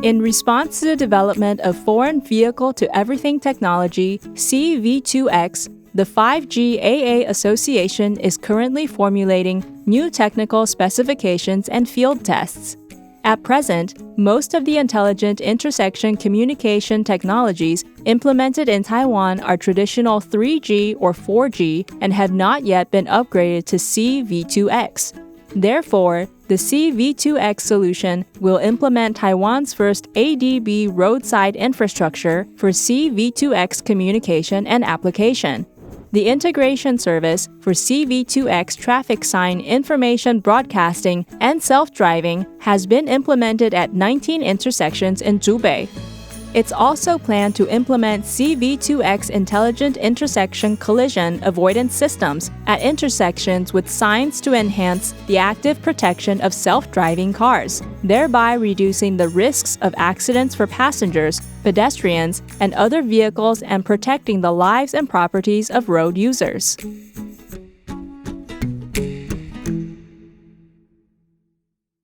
In response to the development of foreign vehicle-to-everything technology, C-V2X, the 5G AA Association is currently formulating new technical specifications and field tests. At present, most of the intelligent intersection communication technologies implemented in Taiwan are traditional 3G or 4G and have not yet been upgraded to C-V2X. Therefore, the C-V2X solution will implement Taiwan's first ADB Roadside infrastructure for C-V2X communication and application. The integration service for C-V2X traffic sign information broadcasting and self-driving has been implemented at 19 intersections in Zhubei. It's also planned to implement C-V2X intelligent intersection collision avoidance systems at intersections with signs to enhance the active protection of self-driving cars, thereby reducing the risks of accidents for passengers, pedestrians, and other vehicles and protecting the lives and properties of road users.